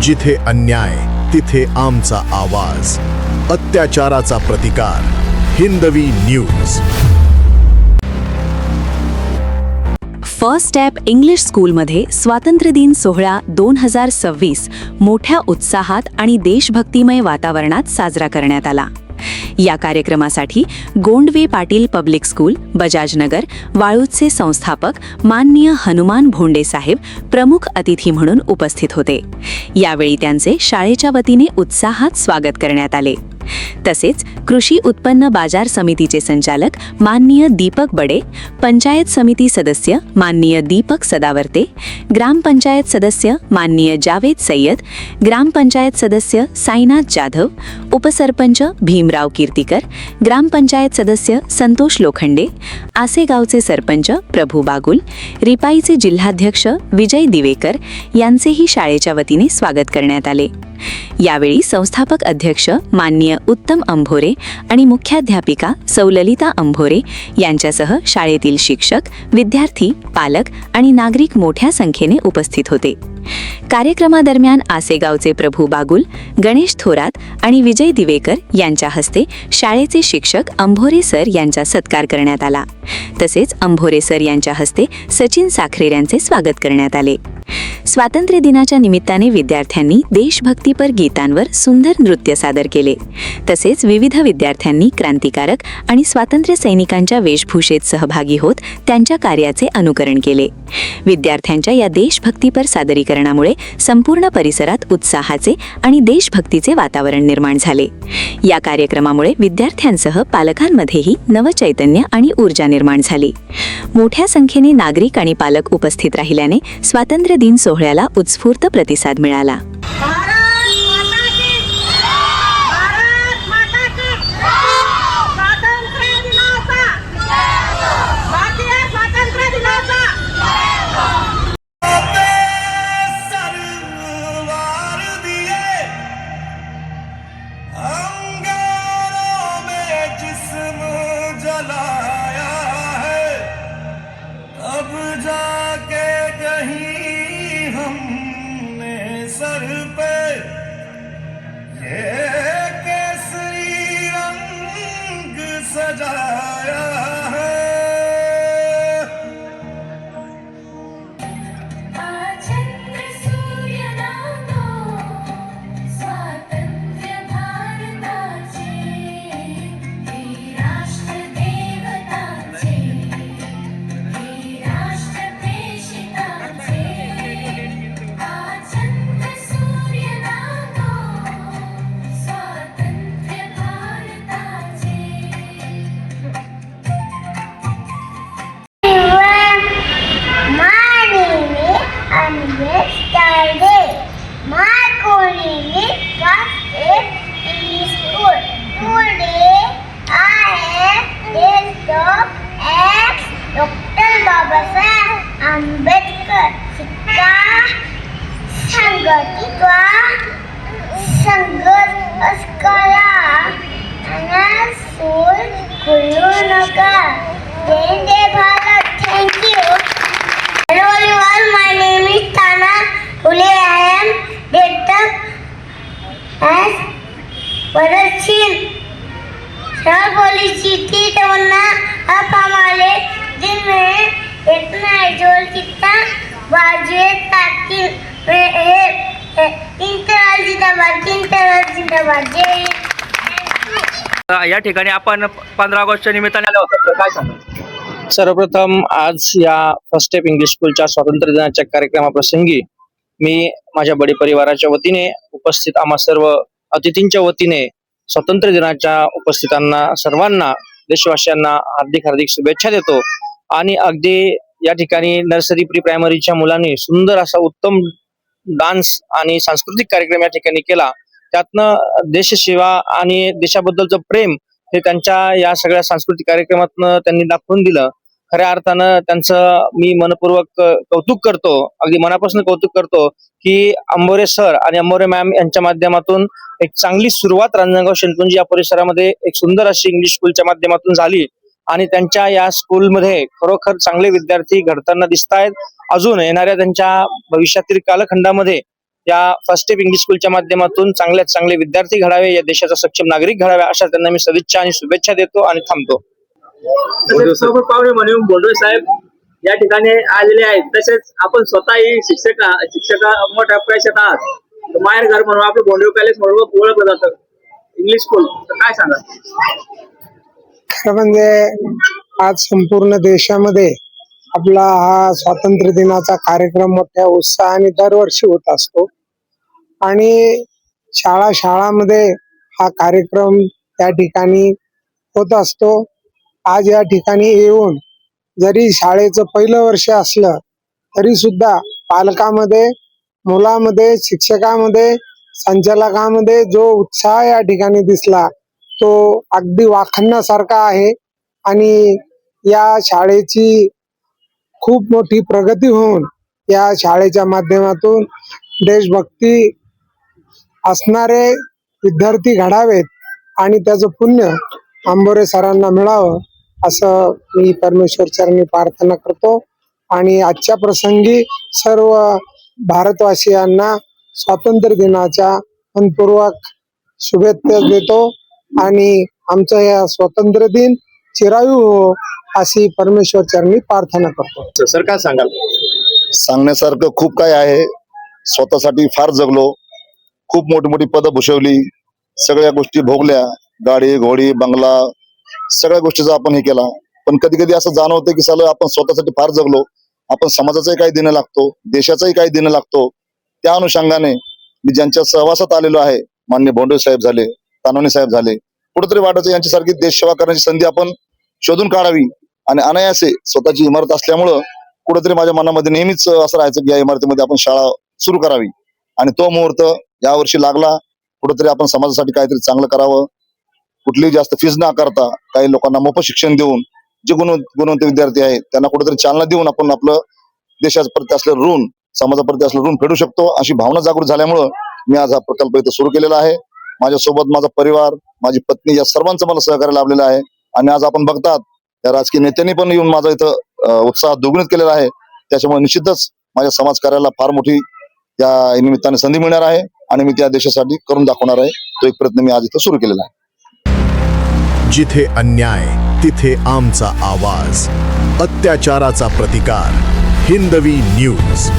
जिथे अन्याय तिथे आमचा आवाज, अत्याचाराचा प्रतिकार. हिंदवी न्यूज. फर्स्ट स्टेप इंग्लिश स्कूलमध्ये स्वातंत्र्य दिन सोहळा 2026 मोठ्या उत्साहात आणि देशभक्तिमय वातावरणात साजरा करण्यात आला. या कार्यक्रमासाठी गोंडवे पाटील पब्लिक स्कूल, बजाजनगर, वाळूजचे संस्थापक माननीय हनुमान भोंडे साहेब प्रमुख अतिथी म्हणून उपस्थित होते. यावेळी त्यांचे शाळेच्या वतीने उत्साहात स्वागत करण्यात आले. तसेच कृषी उत्पन्न बाजार समितीचे संचालक माननीय दीपक बडे, पंचायत समिती सदस्य माननीय दीपक सदावर्ते, ग्रामपंचायत सदस्य माननीय जावेद सय्यद, ग्रामपंचायत सदस्य साईनाथ जाधव, उपसरपंच भीमराव कीर्तिकर, ग्रामपंचायत सदस्य संतोष लोखंडे, आसेगावचे सरपंच प्रभू बागुल, रिपाईचे जिल्हाध्यक्ष विजय दिवेकर यांचेही शाळेच्या वतीने स्वागत करण्यात आले. यावेळी संस्थापक अध्यक्ष माननीय उत्तम अंभोरे आणि मुख्याध्यापिका सौ ललिता अंभोरे यांच्यासह शाळेतील शिक्षक, विद्यार्थी, पालक आणि नागरिक मोठ्या संख्येने उपस्थित होते. कार्यक्रमादरम्यान आसेगावचे प्रभू बागुल, गणेश थोरात आणि विजय दिवेकर यांच्या हस्ते शाळेचे शिक्षक अंभोरे सर यांचा सत्कार करण्यात आला. तसेच अंभोरे सर यांच्या हस्ते सचिन साखरेर यांचे स्वागत करण्यात आले. स्वातंत्र्य दिनाच्या निमित्ताने विद्यार्थ्यांनी देशभक्तीपर गीतांवर सुंदर नृत्य सादर केले. तसेच विविध विद्यार्थ्यांनी क्रांतिकारक आणि स्वातंत्र्य सैनिकांच्या वेशभूषेत सहभागी होत त्यांच्या कार्याचे अनुकरण केले. विद्यार्थ्यांच्या या देशभक्तीपर सादरीकरणामुळे संपूर्ण परिसरात उत्साहाचे आणि देशभक्तीचे वातावरण निर्माण झाले. या कार्यक्रमामुळे विद्यार्थ्यांसह पालकांमध्येही नवचैतन्य आणि ऊर्जा निर्माण झाली. मोठ्या संख्येने नागरिक आणि पालक उपस्थित राहिल्याने स्वातंत्र्य दिन सोहळ्याला उत्स्फूर्त प्रतिसाद मिळाला. डॉक्टर बाबासाहेब आंबेडकर शिक्का संघटिका संघर्ष करा आणि सूर खुलू नका. जय Bharat. Thank you. Hello everyone, my name is Tana Ule. I am director as Parachin. Sir बोली थी तमन्ना आप हमारे दिन में इतना जोर कितना बाजे ताकि इंतजार जिंदाबाद. या ठिकाणी आपण 15 ऑगस्टच्या निमित्ताने आलो होतो. काय सांगा? सर्वप्रथम आज या फर्स्ट स्टेप इंग्लिश स्कूलच्या स्वातंत्र्य दिनाच्या कार्यक्रमाप्रसंगी मी माझ्या बडे परिवाराच्या वतीने उपस्थित आम्हा सर्व अतिथींच्या वतीने स्वातंत्र्य दिनाच्या उपस्थितांना सर्वांना देशवासियांना हार्दिक शुभेच्छा देतो. आणि अगदी या ठिकाणी नर्सरी प्री प्रायमरीच्या मुलांनी सुंदर असा उत्तम डान्स आणि सांस्कृतिक कार्यक्रम या ठिकाणी केला. त्यातनं देशसेवा आणि देशाबद्दलचं प्रेम हे त्यांच्या या सगळ्या सांस्कृतिक कार्यक्रमातनं त्यांनी दाखवून दिलं. खऱ्या अर्थानं त्यांचं मी मनपूर्वक कौतुक करतो, अगदी मनापासून कौतुक करतो की अंभोरे सर आणि अंभोरे मॅम यांच्या माध्यमातून एक चांगली सुरुवात रांजणगाव शेंतुंजी या परिसरामध्ये एक सुंदर अशी इंग्लिश स्कूलच्या माध्यमातून झाली. आणि त्यांच्या या स्कूलमध्ये खरोखर चांगले विद्यार्थी घडताना दिसत आहेत. अजून येणाऱ्या त्यांच्या भविष्यातील कालखंडामध्ये या फर्स्ट स्टेप इंग्लिश स्कूलच्या माध्यमातून चांगल्यात चांगले विद्यार्थी घडावे, या देशाचा सक्षम नागरिक घडावे, अशा त्यांना मी सदिच्छा आणि शुभेच्छा देतो आणि थांबतो. पाहुणे म्हणून बोंडवे साहेब या ठिकाणी आलेले आहेत. तसेच आपण स्वतःही शिक्षक मोठ्या पैशात आहात. माहेर घर म्हणून आपलं बोंडवे पॅलेस म्हणून ओळखलं जातं इंग्लिश स्कूल. तर काय सांगा? खरं म्हणजे आज संपूर्ण देशामध्ये आपला हा स्वातंत्र्य दिनाचा कार्यक्रम मोठ्या उत्साहाने दरवर्षी होत असतो आणि शाळामध्ये हा कार्यक्रम त्या ठिकाणी होत असतो. आज या ठिकाणी येऊन जरी शाळेचं पहिलं वर्ष असलं तरी सुद्धा पालकामध्ये, मुलामध्ये, शिक्षकामध्ये, संचालकामध्ये जो उत्साह या ठिकाणी दिसला तो अगदी वाखाणण्यासारखा आहे आणि या शाळेची खूप मोठी प्रगती होऊन या शाळेच्या माध्यमातून देशभक्ती असणारे विद्यार्थी घडावेत आणि त्याचं पुण्य आंबोरे सरांना मिळावं असं मी परमेश्वर चरणी प्रार्थना करतो. आणि आजच्या प्रसंगी सर्व भारतवासियांना स्वातंत्र्य दिनाच्या मनपूर्वक शुभेच्छा देतो आणि आमचा या स्वातंत्र्य दिन चिरायू हो अशी परमेश्वर चरणी प्रार्थना करतो. सर काय सांगाल? सांगण्यासारखं खूप काय आहे. स्वतःसाठी फार जगलो, खूप मोठी मोठी पदं भूषवली, सगळ्या गोष्टी भोगल्या, गाडी घोडी बंगला सगळ्या गोष्टीचा आपण हे केला. पण कधी कधी असं जाणवतं की साला आपण स्वतःसाठी फार जगलो, आपण समाजाचंही काही देणं लागतो, देशाचंही काही देणं लागतो. त्या अनुषंगाने मी ज्यांच्या सहवासात आलेलो आहे, माननीय बोंडवे साहेब झाले, तानवणे साहेब झाले, कुठेतरी वाटायचं यांच्यासारखी देशसेवा करण्याची संधी आपण शोधून काढावी. आणि अनायासे स्वतःची इमारत असल्यामुळं कुठेतरी माझ्या मनामध्ये नेहमीच असं राहायचं की या इमारतीमध्ये आपण शाळा सुरू करावी. आणि तो मुहूर्त यावर्षी लागला. कुठेतरी आपण समाजासाठी काहीतरी चांगलं करावं, कुठलीही जास्त फीज न आकारता काही लोकांना मोफत शिक्षण देऊन जे गुणवंत विद्यार्थी आहेत त्यांना कुठेतरी चालना देऊन आपण आपलं देशाच्या प्रति असलेलं ऋण, समाजाप्रती असलेलं ऋण फेडू शकतो, अशी भावना जागृत झाल्यामुळं मी आज हा प्रकल्प इथं सुरू केलेला आहे. माझ्यासोबत माझा परिवार, माझी पत्नी या सर्वांचं मला सहकार्य लाभलेलं आहे. आणि आज आपण बघतात या राजकीय नेत्यांनी पण येऊन माझा इथं उत्साह दुग्गणित केलेला आहे. त्याच्यामुळे निश्चितच माझ्या समाजकार्याला फार मोठी या निमित्ताने संधी मिळणार आहे आणि मी त्या देशासाठी करून दाखवणार आहे. तो एक प्रयत्न मी आज इथं सुरू केलेला आहे. जिथे अन्याय तिथे आमचा आवाज, अत्याचाराचा प्रतिकार. हिंदवी न्यूज.